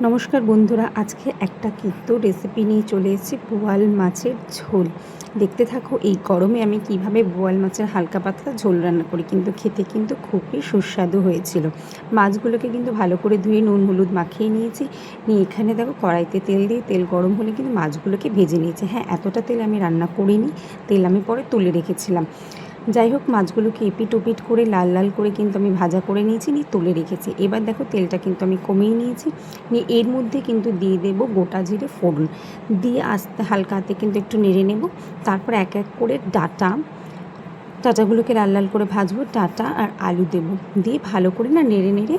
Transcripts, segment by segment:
নমস্কার বন্ধুরা, আজকে একটা কিন্তু রেসিপি নিয়ে চলে এসেছি বোয়াল মাছের ঝোল। দেখতে থাকো এই গরমে আমি কিভাবে বোয়াল মাছের হালকা পাতলা ঝোল রান্না করি, কিন্তু খেতে কিন্তু খুবই সুস্বাদু হয়েছিল। মাছগুলোকে কিন্তু ভালো করে ধুয়ে নুন হলুদ মাখিয়ে নিয়েছি। নিয়ে এখানে দেখো কড়াইতে তেল দিয়ে তেল গরম হলে কিন্তু মাছগুলোকে ভেজে নিয়েছি। হ্যাঁ, এতটা তেল আমি রান্না করিনি, তেল আমি পরে তুলে রেখেছিলাম। যাই হোক, মাছগুলোকে এপিট ওপিট করে লাল লাল করে কিন্তু আমি ভাজা করে নিয়েছি, নিয়ে তুলে রেখেছি। এবার দেখো তেলটা কিন্তু আমি কমিয়ে নিয়েছি। নিয়ে এর মধ্যে কিন্তু দিয়ে দেবো গোটা জিরে ফোড়ন, দিয়ে আস্তে হালকা হাতে কিন্তু একটু নেড়ে নেব। তারপর এক এক করে ডাঁটাগুলোকে লাল লাল করে ভাজবো। ডাঁটা আর আলু দেবো, দিয়ে ভালো করে নেড়ে নেড়ে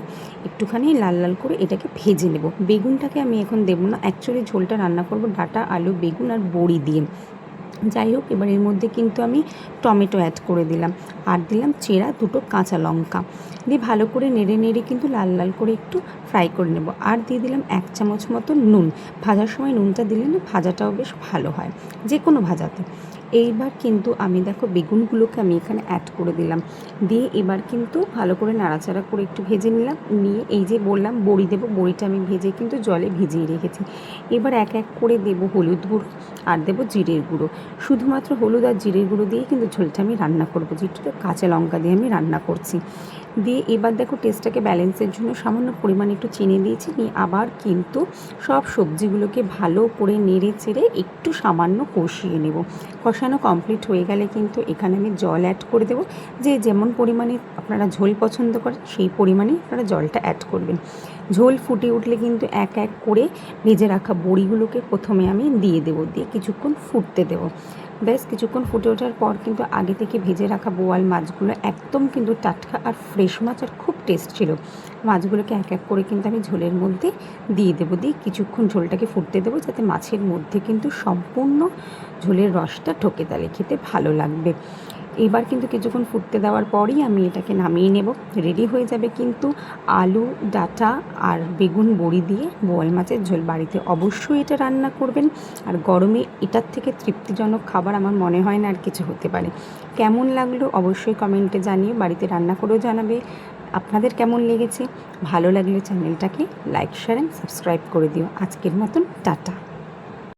একটুখানি লাল লাল করে এটাকে ভেজে নেব। বেগুনটাকে আমি এখন দেবো না, অ্যাকচুয়ালি ঝোলটা রান্না করবো ডাঁটা আলু বেগুন আর বড়ি দিয়ে। যাই হোক, এবার এর মধ্যে কিন্তু আমি টমেটো অ্যাড করে দিলাম, আর দিলাম চেরা দুটো কাঁচা লঙ্কা, দিয়ে ভালো করে নেড়ে নেড়ে কিন্তু লাল লাল করে একটু ফ্রাই করে নেব। আর দিয়ে দিলাম 1 চামচ মতো নুন। ভাজার সময় নুনটা দিলে না ভাজাটাও বেশ ভালো হয়, যে কোনো ভাজাতে। এইবার কিন্তু আমি দেখো বেগুনগুলোকে আমি এখানে অ্যাড করে দিলাম, দিয়ে এবার কিন্তু ভালো করে নাড়াচাড়া করে একটু ভেজে নিলাম। নিয়ে এই যে বললাম বড়ি দেবো, বড়িটা আমি ভেজে কিন্তু জলে ভিজিয়ে রেখেছি। এবার এক এক করে দেবো হলুদ গুঁড়ো আর দেবো জিরের গুঁড়ো। শুধুমাত্র হলুদ আর জিরের গুঁড়ো দিয়েই কিন্তু ঝোলটা আমি রান্না করবো, যেটা কাঁচা লঙ্কা দিয়ে আমি রান্না করছি। দিয়ে এবার দেখো টেস্টটাকে ব্যালেন্সের জন্য সামান্য পরিমাণে একটু চিনি দিয়েছি। নিয়ে আবার কিন্তু সব সবজিগুলোকে ভালো করে নেড়ে চেড়ে একটু সামান্য কষিয়ে নেব। কষানো কমপ্লিট হয়ে গেলে কিন্তু এখানে আমি জল অ্যাড করে দেবো। যে যেমন পরিমাণে আপনারা ঝোল পছন্দ করেন সেই পরিমাণে আপনারা জলটা অ্যাড করবেন। ঝোল ফুটে উঠলে কিন্তু এক এক করে ভেজে রাখা বড়িগুলোকে প্রথমে আমি দিয়ে দেবো, দিয়ে কিছুক্ষণ ফুটতে দেবো। বেশ কিছুক্ষণ ফুটে ওঠার পর কিন্তু আগে থেকে ভেজে রাখা বোয়াল মাছগুলো একদম কিন্তু টাটকা আর ফ্রেশ মাছ, আর খুব টেস্ট ছিল। মাছগুলোকে এক এক করে কিন্তু আমি ঝোলের মধ্যে দিয়ে দেবো, দিয়ে কিছুক্ষণ ঝোলটাকে ফুটতে দেবো, যাতে মাছের মধ্যে কিন্তু সম্পূর্ণ ঝোলের রসটা ঢোকে, তাহলে খেতে ভালো লাগবে। এবার কিন্তু কিছুক্ষণ ফুটতে দেওয়ার পরই আমি এটাকে নামিয়ে নেব। রেডি হয়ে যাবে কিন্তু আলু ডাঁটা আর বেগুন বড়ি দিয়ে বোয়াল মাছের ঝোল। বাড়িতে অবশ্যই এটা রান্না করবেন, আর গরমে এটার থেকে তৃপ্তিজনক খাবার আমার মনে হয় না আর কিছু হতে পারে। কেমন লাগলো অবশ্যই কমেন্টে জানিয়ে, বাড়িতে রান্না করেও জানাবে আপনাদের কেমন লেগেছে। ভালো লাগলে চ্যানেলটাকে লাইক শেয়ার অ্যান্ড সাবস্ক্রাইব করে দিও। আজকের মতন টাটা।